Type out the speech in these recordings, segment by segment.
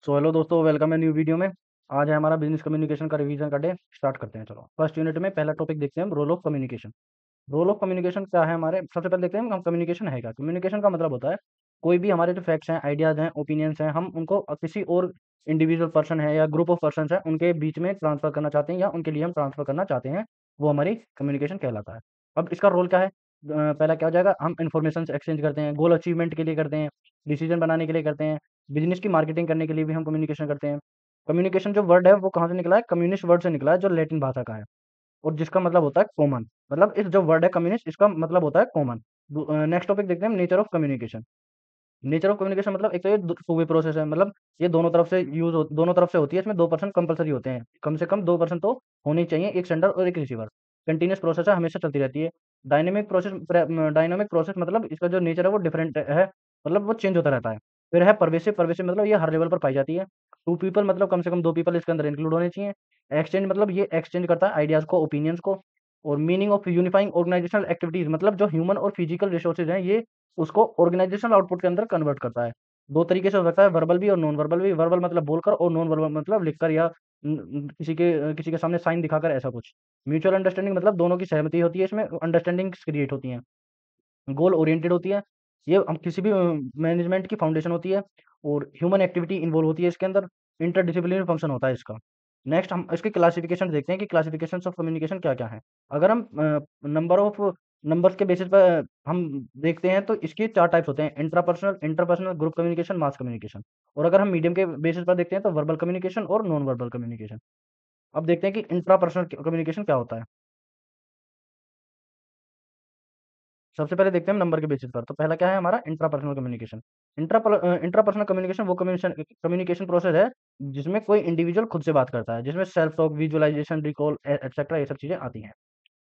So hello दोस्तों, welcome है new video में। आज है हमारा बिजनेस कम्युनिकेशन का रिवीजन का डे। स्टार्ट करते हैं। चलो, फर्स्ट यूनिट में पहला टॉपिक देखते हैं हम, role of communication. Role of communication क्या है हमारे, सबसे पहले देखते हैं हम कम्युनिकेशन है क्या। कम्युनिकेशन का मतलब होता है कोई भी हमारे जो फैक्ट्स हैं, आइडियाज हैं, ओपिनियंस हैं, हम उनको किसी और इंडिविजुअल पर्सन है या ग्रुप ऑफ पर्सन है उनके बीच में ट्रांसफर करना चाहते हैं या उनके लिए हम ट्रांसफर करना चाहते हैं, वो हमारी कम्युनिकेशन कहलाता है। अब इसका रोल क्या है, पहला क्या हो जाएगा, हम इंफॉर्मेशन एक्सचेंज करते हैं, गोल अचीवमेंट के लिए करते हैं, डिसीजन बनाने के लिए करते हैं, बिजनेस की मार्केटिंग करने के लिए भी हम कम्युनिकेशन करते हैं। कम्युनिकेशन जो वर्ड है वो कहाँ से निकला है, कम्युनिस्ट वर्ड से निकला है जो लैटिन भाषा का है और जिसका मतलब होता है कॉमन। मतलब इस जो वर्ड है कम्युनिस्ट, इसका मतलब होता है कॉमन। नेक्स्ट टॉपिक देखते हैं, nature of communication. Nature of communication मतलब एक तो ये टू वे प्रोसेस है, मतलब ये दोनों तरफ से दोनों तरफ से होती है। इसमें 2% कंपलसरी होते हैं, कम से कम 2% तो होने ही चाहिए, एक सेंडर और एक रिसीवर। कंटिन्यूस प्रोसेस है, हमेशा चलती रहती है। डायनामिक प्रोसेस मतलब इसका जो नेचर है वो डिफरेंट है, मतलब वो चेंज होता रहता है। फिर है परवेसिव। परवेसिव मतलब ये हर लेवल पर पाई जाती है। टू पीपल मतलब कम से कम दो पीपल इसके अंदर इंक्लूड होने चाहिए। एक्सचेंज मतलब ये एक्सचेंज करता है आइडियाज को, ओपिनियंस को। और meaning of unifying organisational activities मतलब जो ह्यूमन और फिजिकल रिसोर्सेज हैं, ये उसको ऑर्गेनाइजेशनल आउटपुट के अंदर कन्वर्ट करता है। दो तरीके से हो सकता है, वर्बल भी और नॉन वर्बल भी। वर्बल मतलब बोलकर और नॉन वर्बल मतलब लिखकर या किसी के सामने साइन दिखाकर, ऐसा कुछ। म्यूचुअल अंडरस्टैंडिंग मतलब दोनों की सहमति होती है, इसमें अंडरस्टैंडिंग क्रिएट होती है। गोल ओरिएंटेड होती है, ये हम किसी भी मैनेजमेंट की फाउंडेशन होती है। और ह्यूमन एक्टिविटी इन्वॉल्व होती है इसके अंदर। इंटरडिसिप्लिनरी फंक्शन होता है इसका। नेक्स्ट हम इसकी क्लासिफिकेशन देखते हैं कि क्लासिफिकेशन ऑफ कम्युनिकेशन क्या क्या है। अगर हम नंबर्स के बेसिस पर हम देखते हैं तो इसके 4 टाइप्स होते हैं, intrapersonal, interpersonal, group communication, mass communication. और अगर हम मीडियम के बेसिस पर देखते हैं तो वर्बल कम्युनिकेशन और नॉन वर्बल कम्युनिकेशन। अब देखते हैं कि इंट्रापर्सनल कम्युनिकेशन क्या होता है। सबसे पहले देखते हैं हम नंबर के बेसिस पर। तो पहला क्या है हमारा, इंट्रापर्सनल कम्युनिकेशन। इंट्रापर्सनल कम्युनिकेशन वो कम्युनिकेशन कम्युनिकेशन प्रोसेस है जिसमें कोई इंडिविजुअल खुद से बात करता है, जिसमें self talk, visualisation, recall etcetera ये सब चीजें आती हैं।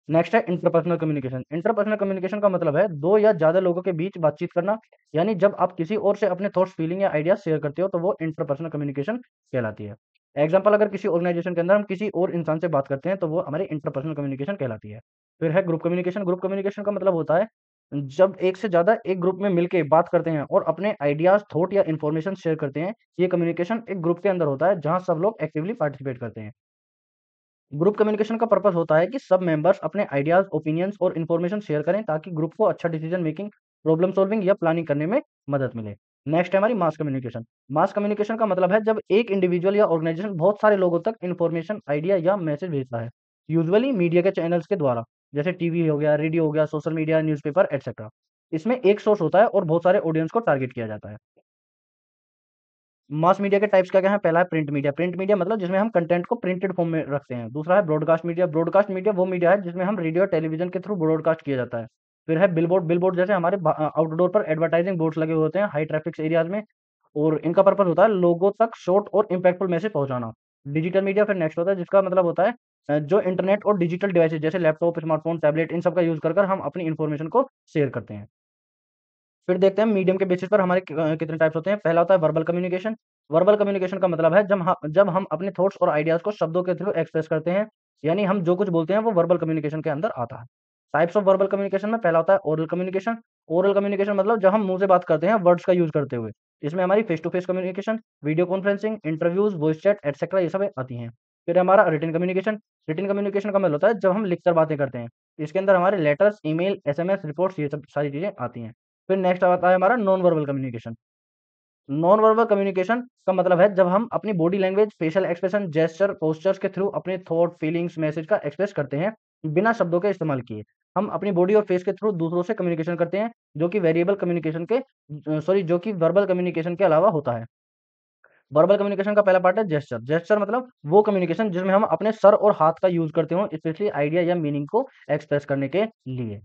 नेक्स्ट है इंटरपर्सनल कम्युनिकेशन। इंटरपर्सनल कम्युनिकेशन का मतलब है दो या ज्यादा लोगों के बीच बातचीत करना। यानी जब आप किसी और से अपने थॉट्स, फीलिंग या आइडियाज शेयर करते हो तो वो इंटरपर्सनल कम्युनिकेशन कहलाती है। एग्जाम्पल, अगर किसी ऑर्गेनाइजेशन के अंदर हम किसी और इंसान से बात करते हैं तो वो हमारी इंटरपर्सनल कम्युनिकेशन कहलाती है। फिर है ग्रुप कम्युनिकेशन। ग्रुप कम्युनिकेशन का मतलब होता है जब एक से ज्यादा एक ग्रुप में मिलके बात करते हैं और अपने आइडियाज, थॉट या इन्फॉर्मेशन शेयर करते हैं। ये कम्युनिकेशन एक ग्रुप के अंदर होता है जहां सब लोग एक्टिवली पार्टिसिपेट करते हैं। ग्रुप कम्युनिकेशन का पर्पस होता है कि सब मेंबर्स अपने आइडियाज, ओपिनियंस और इन्फॉर्मेशन शेयर करें ताकि ग्रुप को अच्छा डिसीजन मेकिंग, प्रॉब्लम सॉल्विंग या प्लानिंग करने में मदद मिले। नेक्स्ट है हमारी मास कम्युनिकेशन। मास कम्युनिकेशन का मतलब है जब एक इंडिविजुअल या ऑर्गेनाइजेशन बहुत सारे लोगों तक इन्फॉर्मेशन, आइडिया या मैसेज भेजता है, यूजुअली मीडिया के चैनल्स के द्वारा, जैसे टीवी हो गया, रेडियो हो गया, सोशल मीडिया, न्यूज़पेपर एटसेट्रा। इसमें एक सोर्स होता है और बहुत सारे ऑडियंस को टारगेट किया जाता है। मास मीडिया के टाइप्स क्या-क्या हैं? पहला है प्रिंट मीडिया। प्रिंट मीडिया मतलब जिसमें हम कंटेंट को प्रिंटेड फॉर्म में रखते हैं। दूसरा है ब्रॉडकास्ट मीडिया। ब्रॉडकास्ट मीडिया वो मीडिया है जिसमें हम रेडियो और टेलीविज़न के थ्रू ब्रॉडकास्ट किया जाता है। फिर है बिलबोर्ड। बिलबोर्ड जैसे हमारे आउटडोर पर एडवर्टाइजिंग बोर्ड्स लगे हुए होते हैं हाई ट्रैफिक एरियाज़ में, और इनका पर्पस होता है लोगों तक शॉर्ट और इम्पैक्टफुल मैसेज पहुँचाना। डिजिटल मीडिया फिर नेक्स्ट होता है, जिसका मतलब होता है जो इंटरनेट और डिजिटल डिवाइसेज़ जैसे लैपटॉप, स्मार्टफ़ोन, टैबलेट, इन सब का यूज़ कर हम अपनी इन्फॉर्मेशन को शेयर करते हैं। फिर देखते हैं मीडियम के बेसिस पर हमारे कितने टाइप्स होते हैं। पहला होता है वर्बल कम्युनिकेशन। वर्बल कम्युनिकेशन का मतलब है जब हम अपने थॉट्स और आइडियाज़ को शब्दों के थ्रू एक्सप्रेस करते हैं, यानी हम जो कुछ बोलते हैं वो वर्बल कम्युनिकेशन के अंदर आता है। टाइप्स ऑफ वर्बल कम्युनिकेशन में पहला होता है ओरल कम्युनिकेशन। ओरल कम्युनिकेशन मतलब जब हम मुँह से बात करते हैं वर्ड्स का यूज़ करते हुए। इसमें हमारी face to face communication, video conferencing, interviews, voice chat etcetera ये सब आती हैं। फिर हमारा रिटन कम्युनिकेशन। रिटन कम्युनिकेशन का मतलब होता है जब हम लिखकर बातें करते हैं। इसके अंदर हमारे लेटर्स, ईमेल, एसएमएस, रिपोर्ट्स ये सब सारी चीज़ें आती हैं। फिर नेक्स्ट आता है हमारा non verbal communication. Non verbal communication का मतलब है जब हम अपनी body language, facial expression, gesture, postures के थ्रू अपने थॉट, फीलिंग्स, मैसेज का एक्सप्रेस करते हैं, बिना शब्दों के इस्तेमाल किए। हम अपनी बॉडी और फेस के थ्रू दूसरों से कम्युनिकेशन करते हैं, जो कि वर्बल कम्युनिकेशन के अलावा होता है। वर्बल कम्युनिकेशन का पहला पार्ट है जेस्चर। जेस्चर मतलब वो कम्युनिकेशन जिसमें हम अपने सर और हाथ का यूज़ करते हो, स्पेशली आइडिया या मीनिंग को एक्सप्रेस करने के लिए।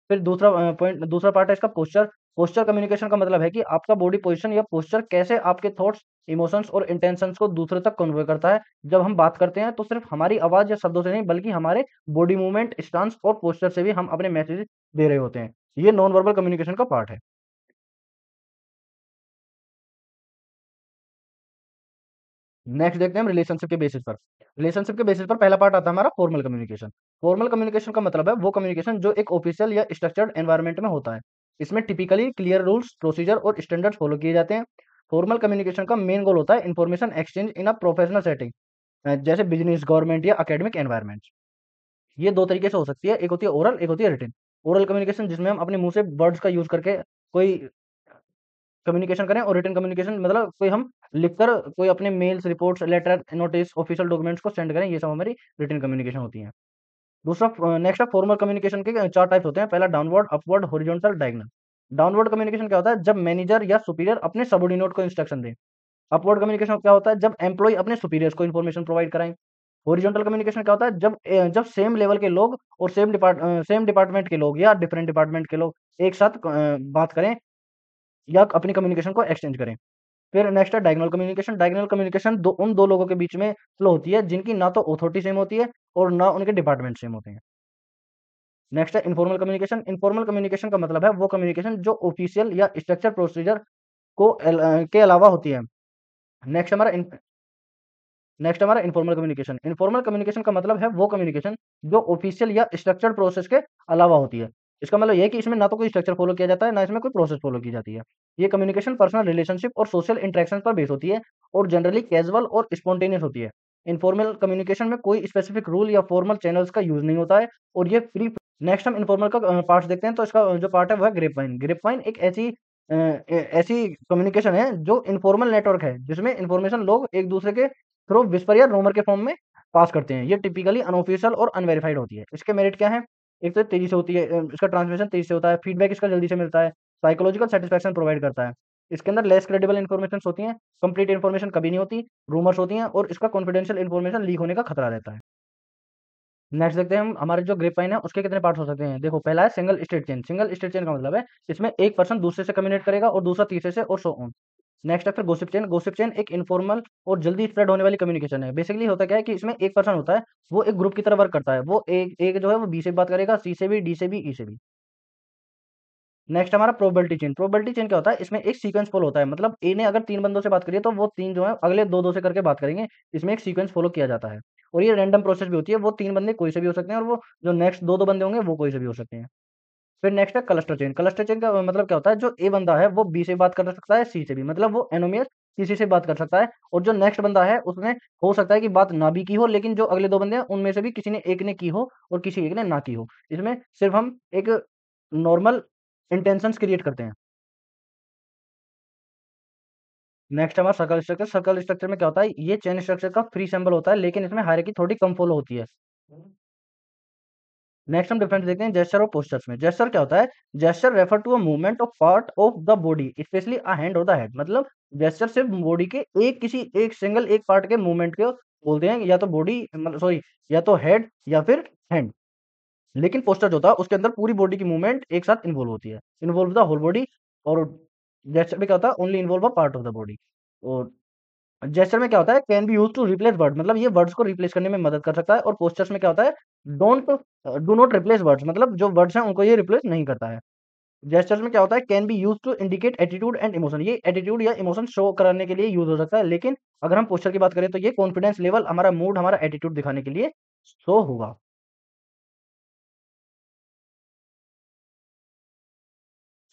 फिर दूसरा पार्ट है इसका पोस्चर। पोस्चर कम्युनिकेशन का मतलब है कि आपका बॉडी पोजीशन या पोस्चर कैसे आपके थॉट्स, इमोशंस और इंटेंशंस को दूसरे तक कन्वे करता है। जब हम बात करते हैं तो सिर्फ हमारी आवाज़ या शब्दों से नहीं बल्कि हमारे बॉडी मूवमेंट, स्टांस और पोस्चर से भी हम अपने मैसेज दे रहे होते हैं। ये नॉन वर्बल कम्युनिकेशन का पार्ट है। नेक्स्ट देखते हैं हम रिलेशनशिप के बेसिस पर। रिलेशनशिप के बेसिस पर पहला पार्ट आता है हमारा फॉर्मल कम्युनिकेशन। फॉर्मल कम्युनिकेशन का मतलब है वो कम्युनिकेशन जो एक ऑफिशियल या स्ट्रक्चर्ड एनवायरनमेंट में होता है। इसमें टिपिकली क्लियर रूल्स, प्रोसीजर और स्टैंडर्ड्स फॉलो किए जाते हैं। फॉर्मल कम्युनिकेशन का मेन गोल होता है information exchange in a professional setting, जैसे बिजनेस, गवर्नमेंट या एकेडमिक एनवायरनमेंट। ये दो तरीके से हो सकती है, एक होती है ओरल, एक होती है रिटन। ओरल कम्युनिकेशन जिसमें हम अपने मुंह से वर्ड्स का यूज करके कोई कम्युनिकेशन करें, और रिटन कम्युनिकेशन मतलब कोई हम लिखकर कोई अपने mails, reports, letter, notice, official documents को सेंड करें, ये सब हमारी रिटन कम्युनिकेशन होती है। दूसरा नेक्स्ट है फॉर्मल कम्युनिकेशन के 4 टाइप्स होते हैं। पहला downward, upward, horizontal, diagonal. Downward communication क्या होता है? जब मैनेजर या सुपीरियर अपने सबऑर्डिनेट को इंस्ट्रक्शन दें। अपवर्ड कम्युनिकेशन क्या होता है? जब एम्प्लॉय अपने सुपीरियर्स को इन्फॉर्मेशन प्रोवाइड कराएं। हॉरिजॉन्टल कम्युनिकेशन क्या होता है? जब सेम लेवल के लोग और सेम डिपार्टमेंट के लोग या डिफरेंट डिपार्टमेंट के लोग एक साथ बात करें या अपनी कम्युनिकेशन को एक्सचेंज करें। फिर नेक्स्ट है डायगोनल कम्युनिकेशन। डायगोनल कम्युनिकेशन उन दो लोगों के बीच में फ्लो होती है जिनकी ना तो अथॉरिटी सेम होती है और ना उनके डिपार्टमेंट सेम होते हैं। नेक्स्ट है इनफॉर्मल कम्युनिकेशन। इनफॉर्मल कम्युनिकेशन का मतलब है वो कम्युनिकेशन जो ऑफिशियल या स्ट्रक्चर प्रोसीजर के अलावा होती है। नेक्स्ट हमारा नेक्स्ट हमारा इनफॉर्मल कम्युनिकेशन। इनफॉर्मल कम्युनिकेशन का मतलब है वो कम्युनिकेशन जो ऑफिशियल या स्ट्रक्चर्ड प्रोसेस के अलावा होती है। इसका मतलब ये है कि इसमें ना तो कोई स्ट्रक्चर फॉलो किया जाता है, ना इसमें कोई प्रोसेस फॉलो की जाती है। ये कम्युनिकेशन पर्सनल रिलेशनशिप और सोशल इंटरेक्शन पर बेस होती है और जनरली कैजुअल और स्पॉन्टेनियस होती है। इनफॉर्मल कम्युनिकेशन में कोई स्पेसिफिक रूल या फॉर्मल चैनल्स का यूज नहीं होता है और ये फ्री। नेक्स्ट हम इनफॉर्मल का पार्ट देखते हैं, तो इसका जो पार्ट है वो है ग्रेपवाइन। ग्रेपवाइन एक ऐसी कम्युनिकेशन है जो इनफॉर्मल नेटवर्क है जिसमें इन्फॉर्मेशन लोग एक दूसरे के थ्रू विस्पर या रूमर के फॉर्म में पास करते हैं। ये टिपिकली अनऑफिशियल और अनवेरिफाइड होती है। इसके मेरिट क्या है? एक तो तेजी से होती है, इसका ट्रांसमिशन तेजी से होता है, फीडबैक इसका जल्दी से मिलता है, साइकोलॉजिकल सेटिस्फैक्शन प्रोवाइड करता है। इसके अंदर लेस क्रेडिबल इन्फॉर्मेशन होती हैं, कंप्लीट इन्फॉर्मेशन कभी नहीं होती, रूमर्स होती हैं और इसका कॉन्फिडेंशियल इन्फॉर्मेशन लीक होने का खतरा रहता है। नेक्स्ट देखते हैं हम हमारे जो ग्रेपवाइन है उसके कितने पार्ट्स हो सकते हैं। देखो, पहला है single state chain. Single state chain का मतलब है इसमें एक पर्सन दूसरे से कम्युनिकेट करेगा और दूसरा तीसरे से, और सो ऑन। नेक्स्ट है फिर गॉसिप चेन। गॉसिप चेन एक इनफॉर्मल और जल्दी स्प्रेड होने वाली कम्युनिकेशन है। बेसिकली होता क्या है कि इसमें एक पर्सन होता है, वो एक ग्रुप की तरह वर्क करता है। वो एक एक जो है वो बी से भी बात करेगा, सी से भी, डी से भी, ई से भी। नेक्स्ट हमारा प्रोबेबिलिटी चेन। प्रोबेबिलिटी चेन क्या होता है? इसमें एक सीक्वेंस फॉलो होता है, मतलब ए ने अगर 3 बंदों से बात करी है तो वो 3 जो है अगले 2-2 से करके बात करेंगे। इसमें एक सीक्वेंस फॉलो किया जाता है और ये रैंडम प्रोसेस भी होती है। वो 3 बंदे कोई से भी हो सकते हैं और वो जो नेक्स्ट 2-2 बंदे होंगे वो कोई से भी हो सकते हैं। फिर नेक्स्ट है क्लस्टर चेन। क्लस्टर चेन का मतलब क्या होता है? जो ए बंदा है वो बी से बात कर सकता है, सी से भी, मतलब वो एनोनिमस किसी से बात कर सकता है, और जो नेक्स्ट बंदा है उसने हो सकता है कि बात ना भी की हो, लेकिन जो अगले 2 बंदे हैं उनमें से भी किसी ने एक ने की हो और किसी एक ने ना की हो। इसमें सिर्फ हम एक नॉर्मल इंटेंशंस क्रिएट करते हैं। नेक्स्ट हमारा सर्कल स्ट्रक्चर। सर्कल स्ट्रक्चर में क्या होता है? ये चेन स्ट्रक्चर का फ्री सिंबल होता है, लेकिन इसमें हायरार्की थोड़ी कम फॉलो होती है। नेक्स्ट हम डिफरेंस देखते हैं जेस्चर और पोस्चर्स में। जेस्चर क्या होता है? Gesture refer to a movement of part of the body, specially a hand और द हेड। मतलब जेस्चर सिर्फ बॉडी के एक सिंगल एक पार्ट के मूवमेंट को बोलते हैं, या तो बॉडी मतलब सॉरी, या तो हेड या फिर हैंड। लेकिन पोस्चर जो होता है उसके अंदर पूरी बॉडी की मूवमेंट एक साथ इन्वॉल्व होती है, इन्वॉल्व द होल बॉडी। और जेस्चर में क्या होता है? Only involve a part of the body. और जेस्चर में क्या होता है? Can be used to replace word, मतलब ये वर्ड्स को रिप्लेस करने में मदद कर सकता है। और पोस्चर्स में क्या होता है? Don't do not replace words, मतलब जो वर्ड्स हैं उनको ये रिप्लेस नहीं करता है। जेस्चर्स में क्या होता है? Can be used to indicate attitude and emotion, ये एटीट्यूड या इमोशन शो कराने के लिए यूज हो सकता है। लेकिन अगर हम पोस्चर की बात करें तो ये कॉन्फिडेंस लेवल, हमारा मूड, हमारा एटीट्यूड दिखाने के लिए शो होगा।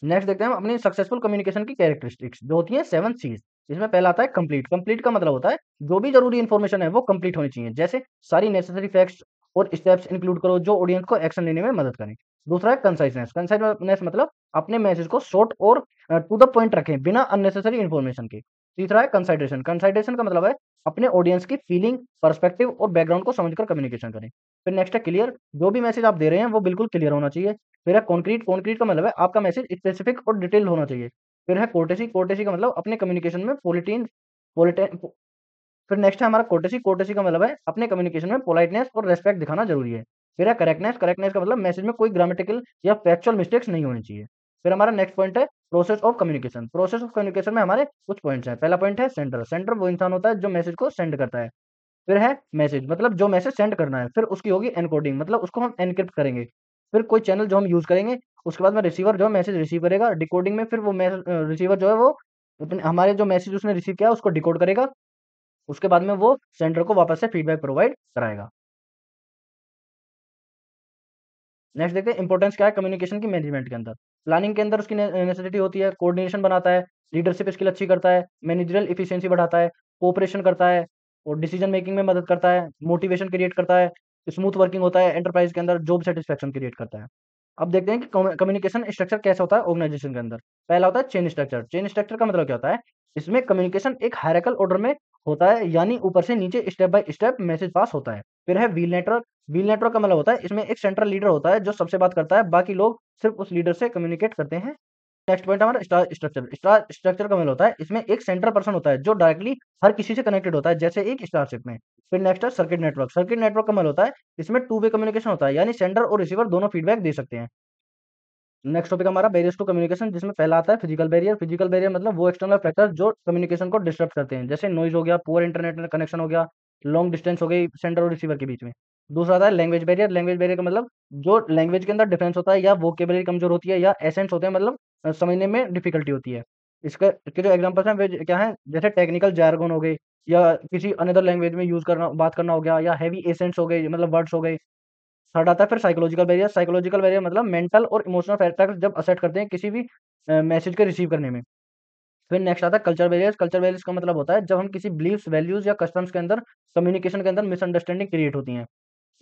नेक्स्ट देखते हैं हम अपनी सक्सेसफुल कम्युनिकेशन की कैरेक्टरिस्टिक्स जो होती है 7 सीज। इसमें पहला आता है कंप्लीट। कंप्लीट का मतलब होता है जो भी जरूरी इंफॉर्मेशन है वो कंप्लीट होनी चाहिए, जैसे सारी नेसेसरी फैक्ट्स और स्टेप्स इंक्लूड करो जो ऑडियंस को एक्शन लेने में मदद करें। दूसरा है कंसाइजनेस। कंसाइजनेस मतलब अपने मैसेज को शॉर्ट और टू द पॉइंट रखें बिना अननेसेसरी इंफॉर्मेशन के। तीसरा है कंसाइडेशन। कंसाइडेशन का मतलब है अपने ऑडियंस की फीलिंग, पर्सपेक्टिव और बैकग्राउंड को समझकर कम्युनिकेशन करें। फिर नेक्स्ट है क्लियर। जो भी मैसेज आप दे रहे हैं वो बिल्कुल क्लियर होना चाहिए। फिर है कॉन्क्रीट। कॉन्क्रीट का मतलब है आपका मैसेज स्पेसिफिक और डिटेल्ड होना चाहिए। फिर है कोर्टेसी। कोर्टेसी का मतलब अपने कम्युनिकेशन में पोलिटेन। फिर नेक्स्ट है हमारा कोर्टेसी। कोर्टेसी का मतलब है अपने कम्युनिकेशन में पोलाइटनेस और रेस्पेक्ट दिखाना जरूरी है। फिर है करेक्टनेस। करेक्टनेस का मतलब मैसेज में कोई ग्रामेटिकल या फैक्चुअल मिस्टेक्स नहीं होनी चाहिए। फिर हमारा नेक्स्ट पॉइंट है process of communication. Process of communication में हमारे कुछ पॉइंट्स हैं। पहला पॉइंट है सेंडर। सेंडर वो इंसान होता है जो मैसेज को सेंड करता है। फिर है मैसेज, मतलब जो मैसेज सेंड करना है। फिर उसकी होगी एनकोडिंग, मतलब उसको हम एनक्रिप्ट करेंगे। फिर कोई चैनल जो हम यूज करेंगे। उसके बाद में रिसीवर जो है मैसेज रिसीव करेगा। डिकोडिंग में फिर वो रिसीवर जो है वो हमारे जो मैसेज उसने रिसीव किया उसको डिकोड करेगा। उसके बाद में वो सेंडर को वापस से फीडबैक प्रोवाइड कराएगा। नेक्स्ट देखते हैं इंपॉर्टेंस क्या है कम्युनिकेशन की मैनेजमेंट के अंदर। प्लानिंग के अंदर उसकी नेसेसिटी होती है, कोऑर्डिनेशन बनाता है, लीडरशिप स्किल अच्छी करता है, मैनेजरियल एफिशिएंसी बढ़ाता है, कोऑपरेशन करता है और डिसीजन मेकिंग में मदद करता है, मोटिवेशन क्रिएट करता है, स्मूथ वर्किंग होता है, एंटरप्राइज के अंदर जॉब सैटिस्फैक्शन क्रिएट करता है। अब देखते हैं कि कम्युनिकेशन स्ट्रक्चर कैसा होता है ऑर्गेनाइजेशन के अंदर। पहला होता है चेन स्ट्रक्चर। चेन स्ट्रक्चर का मतलब क्या होता है? इसमें कम्युनिकेशन एक हायरार्किकल ऑर्डर में होता है, यानी ऊपर से नीचे step by step message pass होता है। फिर है व्हील नेटवर्क। व्हील नेटवर्क का मतलब होता है इसमें एक सेंट्रल लीडर होता है जो सबसे बात करता है, बाकी लोग सिर्फ उस लीडर से कम्युनिकेट करते हैं। नेक्स्ट पॉइंट हमारा स्टार स्ट्रक्चर। स्टार स्ट्रक्चर का मतलब होता है इसमें एक सेंट्रल पर्सन होता है जो डायरेक्टली हर किसी से कनेक्टेड होता है, जैसे एक स्टारशिप में। फिर नेक्स्ट है सर्किट नेटवर्क। सर्किट नेटवर्क का मतलब होता है इसमें टू वे कम्युनिकेशन होता है, यानी सेंडर और रिसीवर दोनों फीडबैक दे सकते हैं। नेक्स्ट टॉपिक हमारा बैरियर्स टू कम्युनिकेशन, जिसमें पहला आता है फिजिकल बैरियर। फिजिकल बैरियर मतलब वो एक्सटर्नल फैक्टर जो कम्युनिकेशन को डिस्टर्ब करते हैं, जैसे नॉइज हो गया, पुअर इंटरनेट कनेक्शन हो गया, लॉन्ग डिस्टेंस हो गई सेंडर और रिसीवर के बीच में। दूसरा आता है लैंग्वेज बैरियर। लैंग्वेज बैरियर का मतलब जो लैंग्वेज के अंदर डिफरेंस होता है, या वोकेबलरी कमजोर होती है, या एसेंस होते हैं, मतलब समझने में डिफिकल्टी होती है। इसके जो एग्जांपल्स हैं वे क्या हैं, जैसे टेक्निकल जार्गन हो गए, या किसी अनदर लैंग्वेज में यूज करना, बात करना हो गया, या हैवी एसेंट्स हो गए, मतलब वर्ड्स हो गए। थर्ड आता है फिर साइकोलॉजिकल बैरियर। साइकोलॉजिकल बैरियर मतलब मेंटल और इमोशनल फैक्टर जब असेट करते हैं किसी भी मैसेज के रिसीव करने में। फिर नेक्स्ट आता है कल्चर बैरियर्स। कल्चर बैरियर्स का मतलब होता है जब हम किसी बिलीफ्स, वैल्यूज या कस्टम्स के अंदर, कम्युनिकेशन के अंदर मिसअंडरस्टैंडिंग क्रिएट होती हैं।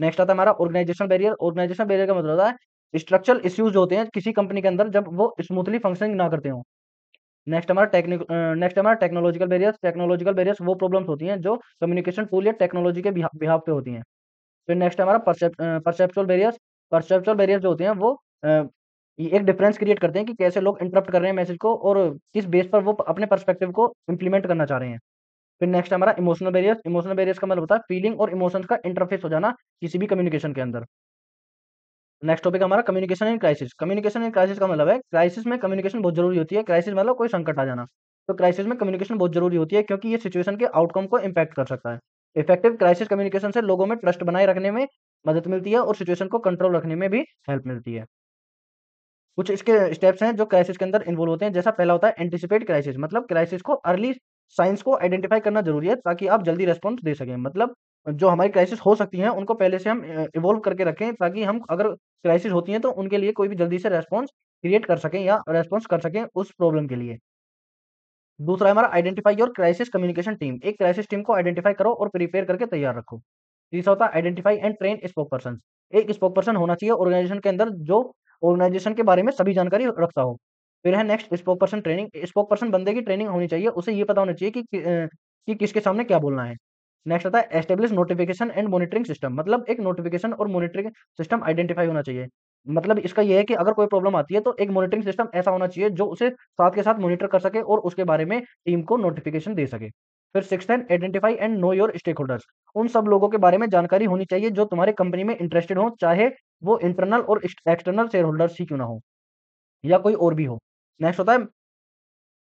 नेक्स्ट आता है हमारा ऑर्गेनाइजेशन बैरियर। ऑर्गेनाइजेशन बैरियर का मतलब होता है स्ट्रक्चरल इश्यूज होते हैं किसी कंपनी के अंदर जब वो स्मूथली फंक्शनिंग ना करते हो। नेक्स्ट हमारा टेक्नोलॉजिकल बैरियर्स। टेक्नोलॉजिकल बैरियर्स वो प्रॉब्लम्स होती हैं जो कम्युनिकेशन टूल या टेक्नोलॉजी के बिहाफ पे होती हैं। फिर नेक्स्ट हमारा परसेप्चुअल बैरियर्स। परसेप्चुअल बैरियर्स जो होते हैं वो ये एक डिफरेंस क्रिएट करते हैं कि कैसे लोग इंटरप्ट कर रहे हैं मैसेज को, और किस बेस पर वो अपने पर्सपेक्टिव को इम्प्लीमेंट करना चाह रहे हैं। फिर नेक्स्ट हमारा इमोशनल बैरियर्स। इमोशनल बैरियर्स का मतलब होता है फीलिंग और इमोशंस का इंटरफेस हो जाना किसी भी कम्युनिकेशन के अंदर। नेक्स्ट टॉपिक हमारा communication in crisis. Communication in crisis का मतलब है क्राइसिस में कम्युनिकेशन बहुत जरूरी होती है। क्राइसिस मतलब कोई संकट आ जाना, तो क्राइसिस में कम्युनिकेशन बहुत जरूरी होती है क्योंकि ये सिचुएशन के आउटकम को इम्पैक्ट कर सकता है। इफेक्टिव क्राइसिस कम्युनिकेशन से लोगों में ट्रस्ट बनाए रखने में मदद मिलती है और सिचुएशन को कंट्रोल रखने में भी हेल्प मिलती है। कुछ इसके स्टेप्स हैं जो क्राइसिस के अंदर इन्वॉल्व होते हैं। जैसा पहला होता है एंटिसिपेट क्राइसिस, मतलब क्राइसिस को अर्ली साइंस को आइडेंटिफाई करना जरूरी है ताकि आप जल्दी रेस्पॉन्स दे सकें। मतलब जो हमारी क्राइसिस हो सकती हैं उनको पहले से हम इवॉल्व करके रखें, ताकि हम अगर क्राइसिस होती हैं तो उनके लिए कोई भी जल्दी से रेस्पॉन्स क्रिएट कर सकें या रेस्पॉन्स कर सकें उस प्रॉब्लम के लिए। दूसरा है हमारा identify your crisis communication team. एक क्राइसिस टीम को आइडेंटिफाई करो और प्रिपेयर करके तैयार रखो। तीसरा होता है identify and train spoke person. एक स्पोक पर्सन होना चाहिए ऑर्गेनाइजेशन के अंदर जो ऑर्गेनाइजेशन के बारे में सभी जानकारी रखता हो। फिर है next spoke person training. Spoke person बंदे की ट्रेनिंग होनी चाहिए, उसे ये पता होना चाहिए कि किसके सामने क्या बोलना है। नेक्स्ट आता है establish notification and monitoring system, मतलब एक नोटिफिकेशन और मॉनिटरिंग सिस्टम आइडेंटिफाई होना चाहिए। मतलब इसका ये है कि अगर कोई प्रॉब्लम आती है तो एक मॉनिटरिंग सिस्टम ऐसा होना चाहिए जो उसे साथ के साथ मॉनिटर कर सके और उसके बारे में टीम को नोटिफिकेशन दे सके। फिर सिक्स्थ है identify and know your stakeholders. उन सब लोगों के बारे में जानकारी होनी चाहिए जो तुम्हारे कंपनी में इंटरेस्टेड हो, चाहे वो इंटरनल और एक्सटर्नल शेयर होल्डर्स ही क्यों ना हो, या कोई और भी हो। नेक्स्ट होता है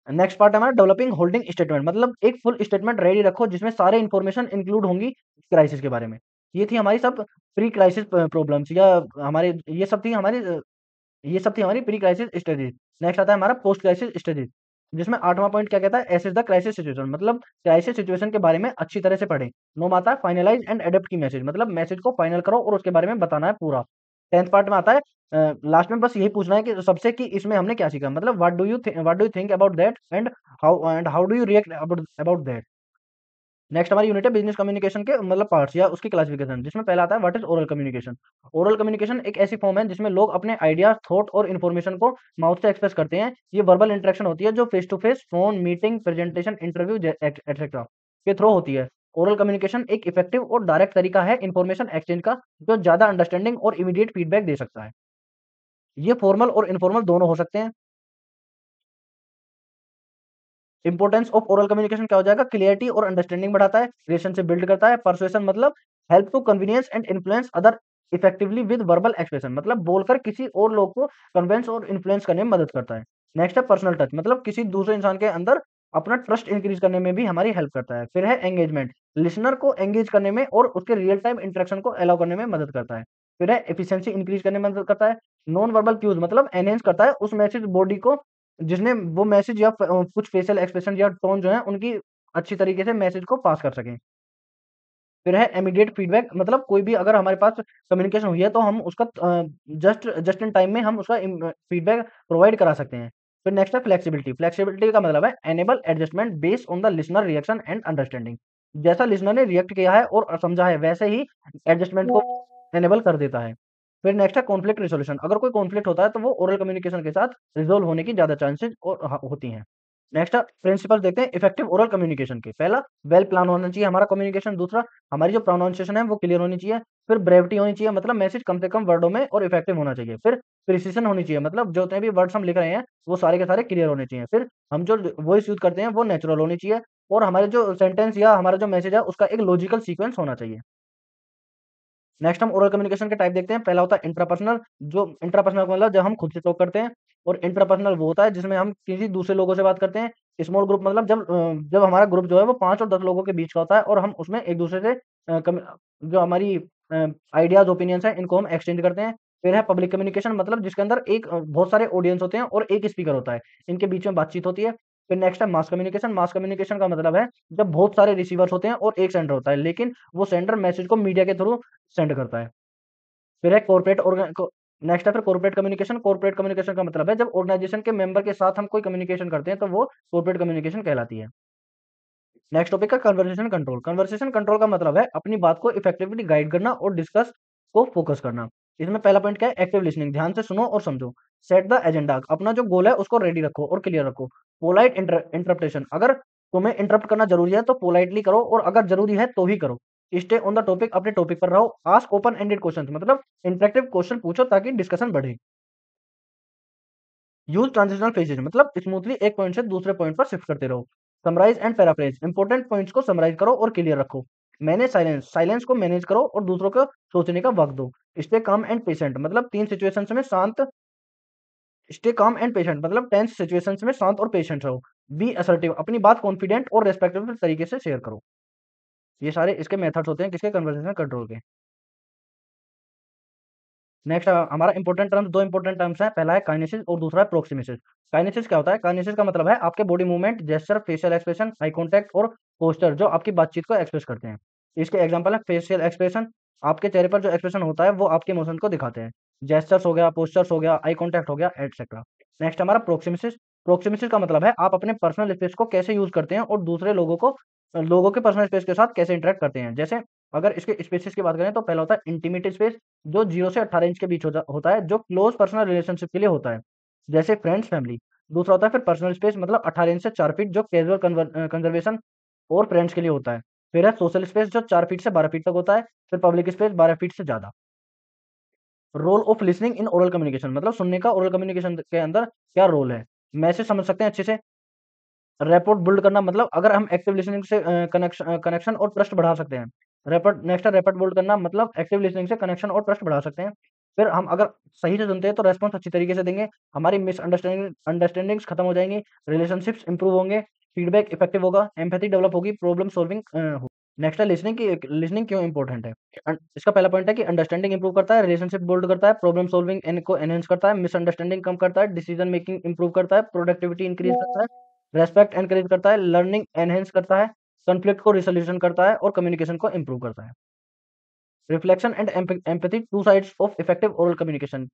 नेक्स्ट पार्ट है हमारा डेवलपिंग होल्डिंग स्टेटमेंट, मतलब एक फुल स्टेटमेंट रेडी रखो जिसमें सारे इंफॉर्मेशन इंक्लूड होंगी क्राइसिस के बारे में। ये थी हमारी सब प्री क्राइसिस प्रॉब्लम्स, या हमारे ये सब थी हमारी प्री क्राइसिस स्टडीज। नेक्स्ट आता है हमारा पोस्ट क्राइसिस स्टडीज, जिसमें आठवां पॉइंट क्या कहता है, एसेस द क्राइसिस सिचुएशन, मतलब क्राइसिस सिचुएशन के बारे में अच्छी तरह से पढ़ें। नौ आता है फाइनलाइज एंड अडेप्ट की मैसेज, मतलब मैसेज को फाइनल करो और उसके बारे में बताना है पूरा। टेंथ पार्ट में आता है लास्ट में बस यही पूछना है कि सबसे कि इसमें हमने क्या सीखा, मतलब what do you think about that and how do you react about about that. Next हमारी यूनिट है बिजनेस कम्युनिकेशन के मतलब पार्ट्स या उसकी क्लासिफिकेशन, जिसमें पहला आता है what is oral communication. Oral communication एक ऐसी फॉर्म है जिसमें लोग अपने आइडियाज, थॉट और इन्फॉर्मेशन को माउथ से एक्सप्रेस करते हैं। ये वर्बल इंटरेक्शन होती है जो face to face, phone, meeting, presentation, interview etcetera के थ्रू होती है। ओरल कम्युनिकेशन एक इफेक्टिव और डायरेक्ट तरीका है इन्फॉर्मेशन एक्सचेंज का, जो ज्यादा अंडरस्टैंडिंग और इमीडिएट फीडबैक दे सकता है। ये फॉर्मल और इनफॉर्मल दोनों हो सकते हैं। इंपॉर्टेंस ऑफ ओरल कम्युनिकेशन क्या हो जाएगा, क्लियरिटी और अंडरस्टैंडिंग बढ़ाता है, रिलेशनशिप बिल्ड करता है, परसुएशन मतलब help to convenience and influence other effectively with verbal expression, मतलब बोलकर किसी और लोग को कन्विंस और इन्फ्लुएंस करने में मदद करता है। नेक्स्ट है पर्सनल टच, मतलब किसी दूसरे इंसान के अंदर अपना ट्रस्ट इंक्रीज करने में भी हमारी हेल्प करता है। फिर है एंगेजमेंट, लिसनर को एंगेज करने में और उसके रियल टाइम इंटरेक्शन को अलाउ करने में मदद करता है। फिर है एफिशिएंसी इंक्रीज करने में मदद करता है। नॉन वर्बल क्यूज मतलब एनहेंस करता है उस मैसेज बॉडी को जिसने वो मैसेज या कुछ फेशियल एक्सप्रेशन या टोन जो है उनकी अच्छी तरीके से मैसेज को पास कर सकें। फिर है इमीडिएट फीडबैक, मतलब कोई भी अगर हमारे पास कम्युनिकेशन हुई है तो हम उसका जस्ट जस्ट इन टाइम में हम उसका फीडबैक प्रोवाइड करा सकते हैं। फिर नेक्स्ट है फ्लेक्सिबिलिटी। फ्लेक्सिबिलिटी का मतलब है enable adjustment based on the listener reaction and understanding. जैसा लिसनर ने रिएक्ट किया है और समझा है वैसे ही एडजस्टमेंट को एनेबल कर देता है। फिर नेक्स्ट है कॉन्फ्लिक्ट रिजोल्यूशन। अगर कोई कॉन्फ्लिक्ट होता है तो वो ओरल कम्युनिकेशन के साथ रिजॉल्व होने की ज़्यादा चांसेस और होती हैं। नेक्स्ट प्रिंसिपल देखते हैं इफेक्टिव ओरल कम्युनिकेशन के। पहला, वेल प्लान होना चाहिए हमारा कम्युनिकेशन। दूसरा, हमारी जो प्रोनाउंसिएशन है वो क्लियर होनी चाहिए। फिर ब्रेविटी होनी चाहिए, मतलब मैसेज कम से कम वर्डों में और इफेक्टिव होना चाहिए। फिर प्रिसिशन होनी चाहिए, मतलब जो भी वर्ड्स हम लिख रहे हैं वो सारे के सारे क्लियर होने चाहिए। फिर हम जो वॉइस यूज करते हैं वो नेचुरल होनी चाहिए, और हमारे जो सेंटेंस या हमारा जो मैसेज है उसका एक लॉजिकल सीक्वेंस होना चाहिए। नेक्स्ट हम ओरल कम्युनिकेशन के टाइप देखते हैं। पहला होता है इंट्रापर्सनल। जो इंट्रापर्सनल का मतलब जब हम खुद से टॉक करते हैं, और इंटरपर्सनल वो होता है जिसमें हम किसी दूसरे लोगों से बात करते हैं। स्मॉल ग्रुप मतलब जब हमारा ग्रुप जो है वो 5 और 10 लोगों के बीच का होता है, और हम उसमें एक दूसरे से जो हमारी आइडियाज ओपिनियंस हैं इनको हम एक्सचेंज करते हैं। फिर है पब्लिक कम्युनिकेशन, मतलब जिसके अंदर एक बहुत सारे ऑडियंस होते हैं और एक स्पीकर होता है, इनके बीच में बातचीत होती है। फिर नेक्स्ट है मास कम्युनिकेशन। मास कम्युनिकेशन का मतलब है जब बहुत सारे रिसीवर्स होते हैं और एक सेंडर होता है, लेकिन वो सेंडर मैसेज को मीडिया के थ्रू सेंड करता है। फिर है कॉर्पोरेट ऑर्गन को नेक्स्ट है फिर कॉर्पोरेट कम्युनिकेशन। कॉर्पोरेट कम्युनिकेशन का मतलब है जब ऑर्गेनाइजेशन के मेंबर के साथ हम कोई कम्युनिकेशन करते हैं तो वो कॉर्पोरेट कम्युनिकेशन कहलाती है। नेक्स्ट टॉपिक है कन्वर्सेशन कंट्रोल। कन्वर्सेशन कंट्रोल का मतलब है अपनी बात को इफेक्टिवली गाइड करना और डिस्कस को फोकस करना। इसमें पहला पॉइंट क्या है, एक्टिव लिसनिंग, ध्यान से सुनो और समझो। सेट द एजेंडा, अपना जो गोल है उसको रेडी रखो और क्लियर रखो। पोलाइट इंटरप्रेशन, अगर तुम्हें इंटरप्ट करना जरूरी है तो पोलाइटली करो, और अगर जरूरी है तो ही करो। स्टे ऑन द टॉपिक, अपने टॉपिक पर रहो। आस्क ओपन एंडेड क्वेश्चन, मतलब इंटरेक्टिव क्वेश्चन पूछो ताकि डिस्कशन बढ़े। यूज ट्रांजिशनल फ्रेजेज, मतलब स्मूथली एक पॉइंट से दूसरे पॉइंट पर शिफ्ट करते रहो। Summarise and paraphrase, important points को समराइज करो और क्लियर रखो। मैनेज साइलेंस, साइलेंस को मैनेज करो और दूसरों को सोचने का वक्त दो। स्टे काम एंड पेशेंट, मतलब तीन सिचुएशंस में शांत स्टे काम एंड पेशेंट, मतलब टेंस सिचुएशंस में शांत और पेशेंट रहो। बी असर्टिव, अपनी बात कॉन्फिडेंट और रेस्पेक्टफुल तरीके से शेयर करो। ये सारे इसके मेथड्स होते हैं किसके, कन्वर्सेशन कंट्रोल के। नेक्स्ट हमारा इंपॉर्टेंट टर्म्स, दो इंपॉर्टेंट टर्म्स हैं। पहला है काइनेसिस और दूसरा है प्रोक्सिमिसिस। काइनेसिस क्या होता है, काइनेसिस का मतलब है आपके body movement, gesture, facial expression, eye contact और पोस्चर जो आपकी बातचीत को एक्सप्रेस करते हैं। इसके एग्जांपल है फेशियल एक्सप्रेशन, आपके चेहरे पर जो एक्सप्रेशन होता है वो आपके इमोशन को दिखाते हैं। जेस्चर्स हो गया, पोस्चर्स हो गया, आई कॉन्टैक्ट हो गया, एटसेट्रा। नेक्स्ट हमारा प्रोक्सिमिसिस। प्रोक्सिमिसिस का मतलब है आप अपने पर्सनल स्पेस को कैसे यूज करते हैं और दूसरे लोगों के पर्सनल स्पेस के साथ कैसे इंटरेक्ट करते हैं। जैसे अगर इसके स्पेसिस की बात करें तो पहला होता है इंटीमेट स्पेस, जो 0 से 18 इंच के बीच होता है, जो क्लोज पर्सनल रिलेशनशिप के लिए होता है, जैसे फ्रेंड्स, फैमिली। दूसरा होता है फिर पर्सनल स्पेस, मतलब 18 इंच से 4 फीट, जो कैजुअल कंजर्वेशन और फ्रेंड्स के लिए होता है। फिर है सोशल स्पेस, जो 4 फीट से 12 फीट तक होता है। फिर पब्लिक स्पेस 12 फीट से ज़्यादा। Role of listening in oral communication, मतलब सुनने का ओरल कम्युनिकेशन के अंदर क्या रोल है। मैसेज समझ सकते हैं अच्छे से। रैपॉर्ट बिल्ड करना, मतलब अगर हम एक्टिव लिसनिंग से कनेक्शन और ट्रस्ट बढ़ा सकते हैं। रैपॉर्ट नेक्स्ट है रैपॉर्ट बिल्ड करना, मतलब एक्टिव लिसनिंग से कनेक्शन और ट्रस्ट बढ़ा सकते हैं। फिर हम अगर सही से सुनते हैं तो रेस्पॉन्स अच्छी तरीके से देंगे, हमारी अंडरस्टैंडिंग्स खत्म हो जाएंगी, रिलेशनशिप्स इंप्रूव होंगे, फीडबैक इफेक्टिव होगा, एम्पैथी डेवलप होगी, प्रॉब्लम सॉल्विंग हो। नेक्स्ट है लिसनिंग क्यों इंपॉर्टेंट है। इसका पहला पॉइंट है कि अंडरस्टैंडिंग इंप्रूव करता है, रिलेशनशिप बिल्ड करता है, प्रॉब्लम सॉल्विंग को एनहेंस करता है, मिसअंडरस्टैंडिंग कम करता है, डिसीजन मेकिंग इंप्रूव करता है, प्रोडक्टिविटी इंक्रीज करता है, रेस्पेक्ट एनकरेज करता है, लर्निंग एनहेंस करता है, कॉन्फ्लिक्ट को रिसोल्यूशन करता है और कम्युनिकेशन को इंप्रूव करता है। Reflection and empathy, two sides of effective oral communication.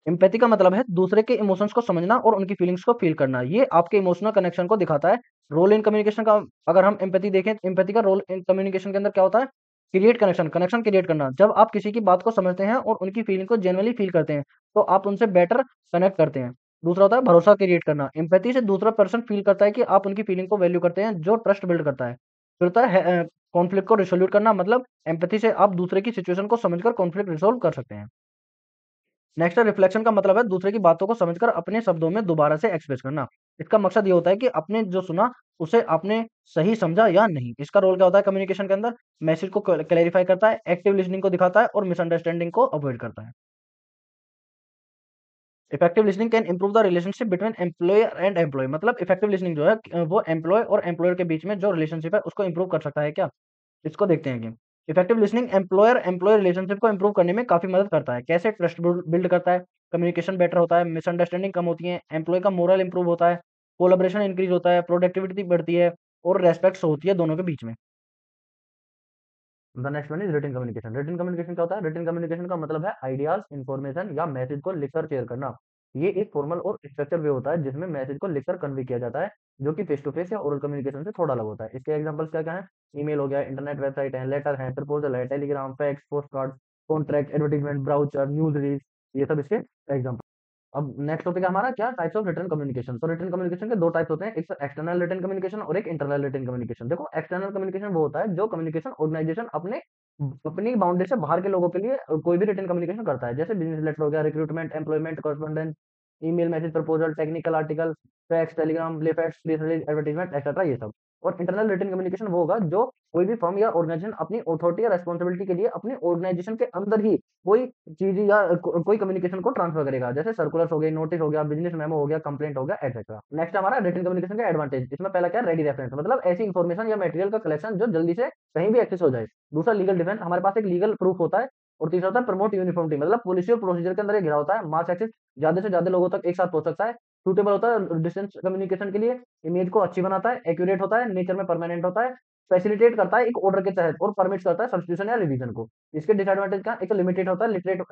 Empathy का मतलब है दूसरे के इमोशंस को समझना और उनकी फीलिंग्स को फील करना, ये आपके इमोशनल कनेक्शन को दिखाता है। रोल इन कम्युनिकेशन का अगर हम एम्पैथी देखें, एम्पैथी का रोल इन कम्युनिकेशन के अंदर क्या होता है, क्रिएट कनेक्शन, कनेक्शन क्रिएट करना। जब आप किसी की बात को समझते हैं और उनकी फीलिंग को जेन्युइनली फील करते हैं तो आप उनसे बेटर कनेक्ट करते हैं। दूसरा होता है भरोसा क्रिएट करना, एम्पैथी से दूसरा पर्सन फील करता है कि आप उनकी फीलिंग को वैल्यू करते हैं, जो ट्रस्ट बिल्ड करता है। फिर होता है कॉन्फ्लिक्ट को रिसोल्यूट करना, मतलब एम्पैथी से आप दूसरे की सिचुएशन को समझकर कॉन्फ्लिक्ट रिसोल्व कर सकते हैं। नेक्स्ट है रिफ्लेक्शन का मतलब है दूसरे की बातों को समझकर अपने शब्दों में दोबारा से एक्सप्रेस करना। इसका मकसद ये होता है कि आपने जो सुना उसे आपने सही समझा या नहीं। इसका रोल क्या होता है कम्युनिकेशन के अंदर, मैसेज को क्लैरिफाई करता है, एक्टिव लिसनिंग को दिखाता है और मिसअंडरस्टैंडिंग को अवॉइड करता है। Effective listening can improve the relationship between employer and employ, मतलब इफेक्टिव लिसनिंग जो है वो एम्प्लॉय और एम्प्लॉयर के बीच में जो रिलेशनशिप है उसको इंप्रूव कर सकता है क्या, इसको देखते हैं कि effective listening employer employ relationship को इंप्रूव करने में काफी मदद करता है। कैसे, ट्रस्ट बिल्ड करता है, कम्युनिकेशन बेटर होता है, मिसअंडरस्टैंडिंग कम होती है, एम्प्लॉय का मोरल इंप्रूव होता है, कोलैबोरेशन इंक्रीज होता है, प्रोडक्टिविटी बढ़ती है और रेस्पेक्ट होती है दोनों के बीच में। The next one is written communication. Written communication क्या होता है? रिटन कम्युनिकेशन का मतलब है आइडियाज, इन्फॉर्मेशन या मैसेज को लिखकर शेयर करना। ये एक फॉर्मल और स्ट्रक्चर वे होता है जिसमें मैसेज को लिखकर कन्वे किया जाता है, जो कि फेस टू फेस या ओरल कम्युनिकेशन से थोड़ा अलग होता है। इसके एग्जांपल्स क्या क्या है? ईमेल हो गया, इंटरनेट वेबसाइट है, लेटर है, प्रपोजल है, Telegram, fax, post card, contract, advertisement, brochure, news reels, ये सब इसके एग्जांपल। अब नेक्स्ट टॉपिक है हमारा क्या? Types of written communication. तो रिटन कम्युनिकेशन के दो टाइप्स होते हैं, एक एक्सटर्नल रिटन कम्युनिकेशन और एक इंटरनल रिटन कम्युनिकेशन। देखो, एक्सटर्नल कम्युनिकेशन वो होता है जो कम्युनिकेशन ऑर्गेनाइजेशन अपने अपनी बाउंड्री से बाहर के लोगों के लिए कोई भी रिटन कम्युनिकेशन करता है, जैसे बिजनेस लेटर हो गया, recruitment, employment, correspondence, email, message, proposal, technical article, fax, telegram, leaflets, press release, advertisement, etcetera, ये सब। और इंटरनल रिटन कम्युनिकेशन वो होगा जो कोई भी फर्म या ऑर्गेनाइजेशन अपनी अथॉरिटी या रेस्पॉन्सिबिलिटी के लिए अपनी ऑर्गेनाइजेशन के अंदर ही कोई चीज या कोई कम्युनिकेशन को ट्रांसफर करेगा, जैसे सर्कुलर्स हो गए, नोटिस हो गया, बिजनेस मेमो हो गया, कंप्लेंट हो गया, एटसेट्रा। नेक्स्ट हमारा रिटन कम्युनिकेशन का एडवांटेज। इसमें पहला क्या है? रेडी रेफरेंस, मतलब ऐसी इंफॉर्मेशन या मटेरियल का कलेक्शन जो जल्दी से कहीं भी एक्सेस हो जाए। दूसरा लीगल डिफेंस, हमारे पास एक लीगल प्रूफ होता है। और तीसरा होता है प्रमोट यूनिफॉर्मिटी, मतलब पॉलिसी और प्रोसीजर के अंदर ये घिरा होता है, मास एक्सेस, ज्यादा से ज्यादा लोगों तक एक साथ पहुंच सकता है। सूटेबल होता है डिस्टेंस कम्युनिकेशन के लिए, इमेज को अच्छी बनाता है, एक्यूरेट होता है, नेचर में परमानेंट होता है, फैसिलिटेट करता है एक ऑर्डर के तहत और परमिट्स करता है सब्स्टिट्यूशन या रिवीजन को। इसके डिसएडवांटेज क्या? एक लिमिटेड होता है लिटरेट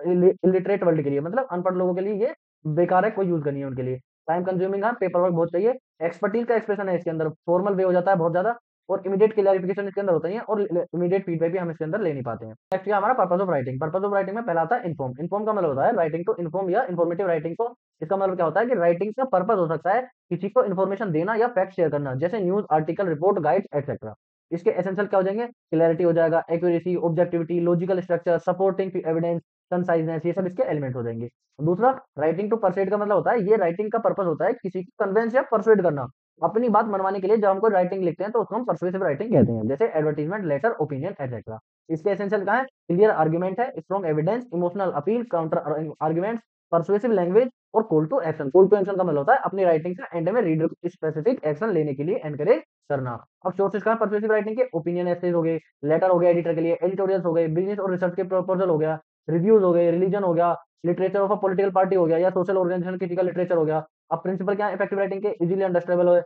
इलिटरेट वर्ल्ड के लिए, मतलब अनपढ़ लोगों के लिए ये बेकार है, कोई यूज करनी है उनके लिए। टाइम कंज्यूमिंग है, पेपर वर्क बहुत चाहिए। एक्सपर्टीज का एक्सप्रेशन है इसके अंदर, फॉर्मल वे हो जाता है बहुत ज्यादा। और इमीडिएट क्लैरिफिकेशन इसके अंदर होता है और इमीडिएट फीडबैक भी हम इसके अंदर ले नहीं पाते हैं। नेक्स्ट क्या हमारा purpose of writing. Purpose of writing में पहला आता है इन्फॉर्म। इन्फॉर्म का मतलब होता है राइटिंग टू इन्फॉर्म या इन्फॉर्मेटिव राइटिंग को। इसका मतलब क्या होता है कि राइटिंग का पर्पस हो सकता है किसी को इन्फॉर्मेशन देना या फैक्ट शेयर करना, जैसे news article, report, guide, etcetera. इसके एसेंशियल क्या हो जाएंगे? क्लैरिटी हो जाएगा, accuracy, objectivity, logical structure, supporting evidence, conciseness, ये सब इसके एलिमेंट हो जाएंगे। दूसरा, राइटिंग टू परsuade का मतलब होता है, ये राइटिंग का पर्पस होता है किसी को कन्वेंस या परsuade करना, अपनी बात मनवाने के लिए जब हम कोई राइटिंग लिखते हैं तो उसको हम परsuasive राइटिंग कहते हैं, जैसे एडवर्टाइजमेंट, लेटर, ओपिनियन, एटसेट्रा। इसके एसेंशियल कहा है? क्लियर आर्गुमेंट है, strong evidence, emotional appeal, counter argument, persuasive language और call to action. Call to action का मतलब होता है अपनी राइटिंग से एंड में रीडर को स्पेसिफिक एक्शन लेने के लिए एनकरेज करना। अब सोर्सेज कहा परsuasive राइटिंग के? ओपिनियन एसेज हो गए, लेटर हो गया एडिटर के लिए, एडिटोरियल्स हो गए, बिजनेस और रिसर्च के प्रपोजल हो गया, रिव्यूज हो गए, रिलीजन हो गया, literature of a political party हो गया या सोशल ऑर्गेनाइजेशन किसी का लिटरेचर हो गया। अब प्रिंसिपल क्या है इफेक्टिव राइटिंग के? इजीली अंडरस्टैंडेबल है,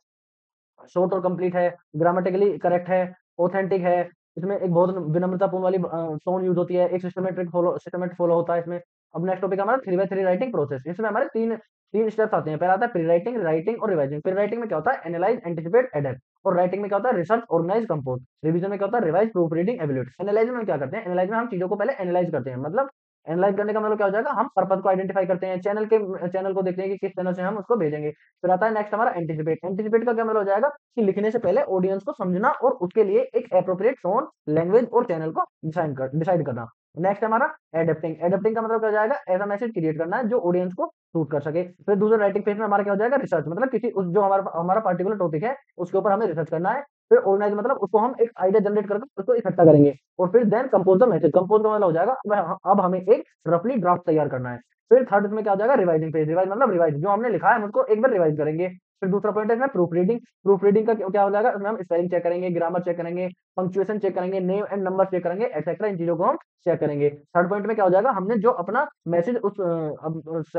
शॉर्ट और कंप्लीट है, ग्रामेटिकली करेक्ट है, ऑथेंटिक है, इसमें एक बहुत विनम्रतापूर्ण वाली टोन यूज होती है, एक सिस्टमेटिक फॉलो होता है इसमें। अब नेक्स्ट टॉपिक हमारा 3x3 राइटिंग प्रोसेस। इसमें हमारे तीन तीन स्टेप्स आते हैं। पहला आता है प्री राइटिंग, राइटिंग और रिवाइजिंग। प्री राइटिंग में क्या होता है? Analyse, anticipate, adapt. और राइटिंग में क्या होता है? Research, organise, compose. रिवीजन में क्या होता है? Revise, proof reading, evaluate. Analyse में क्या करते हैं? एनालाइज में हम चीजों को पहले एनालाइज करते हैं, मतलब एनालाइज करने का मतलब क्या हो जाएगा? हम पर्पस को आइडेंटिफाई करते हैं, चैनल को देखते हैं कि किस चैनल से हम उसको भेजेंगे। फिर आता है नेक्स्ट हमारा एंटिसिपेट। एंटिसिपेट का क्या मतलब हो जाएगा? कि लिखने से पहले ऑडियंस को समझना और उसके लिए एक एप्रोप्रिएट टोन, लैंग्वेज और चैनल को डिसाइड करना। नेक्स्ट हमारा एडेप्टिंग। एडेप्टिंग का मतलब क्या हो जाएगा? ऐसा मैसेज क्रिएट करना है जो ऑडियंस को सूट कर सके। फिर दूसरा राइटिंग फेज में हमारा क्या हो जाएगा? रिसर्च, मतलब किसी उस जो हमारा हमारा पर्टिकुलर टॉपिक है उसके ऊपर हमें रिसर्च करना है। फिर ऑर्गेनाइज, मतलब उसको हम एक आइडिया जनरेट करके उसको इकट्ठा करेंगे। और फिर then compose the message. Compose का मतलब हो जाएगा अब हमें एक रफली ड्राफ्ट तैयार करना है। फिर थर्ड इसमें क्या हो जाएगा? Revising phase. रिवाइज मतलब रिवाइज, जो हमने लिखा है हम उसको एक बार रिवाइज करेंगे। फिर दूसरा पॉइंट है इसमें प्रूफ रीडिंग। प्रूफ रीडिंग का क्या हो जाएगा? इसमें हम स्पेलिंग चेक करेंगे, ग्रामर चेक करेंगे, पंक्चुएशन चेक करेंगे, नेम एंड नंबर चेक करेंगे, एक्सेट्रा। इन चीजों को हम चेक करेंगे। थर्ड पॉइंट में क्या हो जाएगा? हमने जो अपना मैसेज उस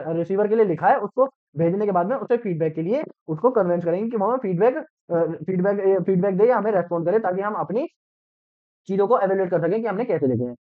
रिसीवर के लिए लिखा है उसको भेजने के बाद में उसे फीडबैक के लिए उसको कन्विंस करेंगे कि वो हमें फीडबैक दे या हमें रेस्पॉन्ड करे, ताकि हम अपनी चीजों को एवेल्यूएट कर सकें कि हमने कैसे लिखे हैं।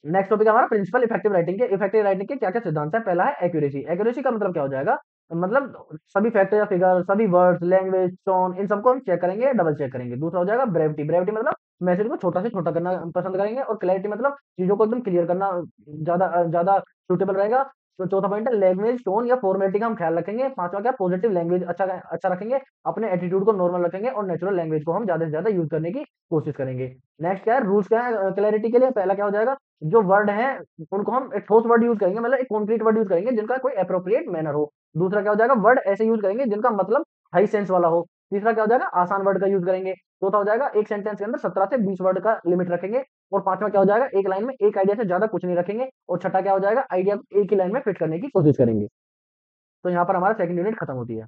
नेक्स्ट टॉपिक हमारा प्रिंसिपल इफेक्टिव राइटिंग के। इफेक्टिव राइटिंग के क्या क्या सिद्धांत है? पहला है एक्यूरेसी। एक्यूरेसी का मतलब क्या हो जाएगा? मतलब सभी फैक्टर या फिगर, सभी वर्ड्स, लैंग्वेज, टोन, इन सबको हम चेक करेंगे, डबल चेक करेंगे। दूसरा हो जाएगा ब्रेविटी। ब्रेविटी मतलब मैसेज को छोटा से छोटा करना पसंद करेंगे। और क्लैरिटी मतलब चीजों को एकदम क्लियर करना ज्यादा ज्यादा सुटेबल रहेगा। तो चौथा पॉइंट है लैंग्वेज, टोन या फॉर्मेलिटी का हम ख्याल रखेंगे। पांचवा क्या? पॉजिटिव लैंग्वेज अच्छा रखेंगे, अपने एटीट्यूड को नॉर्मल रखेंगे और नेचुरल लैंग्वेज को हम ज्यादा से ज्यादा यूज करने की कोशिश करेंगे। नेक्स्ट क्या है? रूल्स क्या है क्लैरिटी के लिए? पहला क्या हो जाएगा? जो वर्ड है उनको हम एक ठोस वर्ड यूज करेंगे, मतलब एक कॉन्क्रीट वर्ड यूज करेंगे जिनका कोई अप्रोप्रिएट मैनर हो। दूसरा क्या हो जाएगा? वर्ड ऐसे यूज करेंगे जिनका मतलब हाई सेंस वाला हो। तीसरा क्या हो जाएगा? आसान वर्ड का यूज करेंगे। चौथा हो जाएगा एक सेंटेंस के अंदर 17 से 20 वर्ड का लिमिट रखेंगे। और पांचवा क्या हो जाएगा? एक लाइन में एक आइडिया से ज्यादा कुछ नहीं रखेंगे। और छठा क्या हो जाएगा? आइडिया को एक ही लाइन में फिट करने की कोशिश करेंगे। तो यहाँ पर हमारा सेकंड यूनिट खत्म होती है।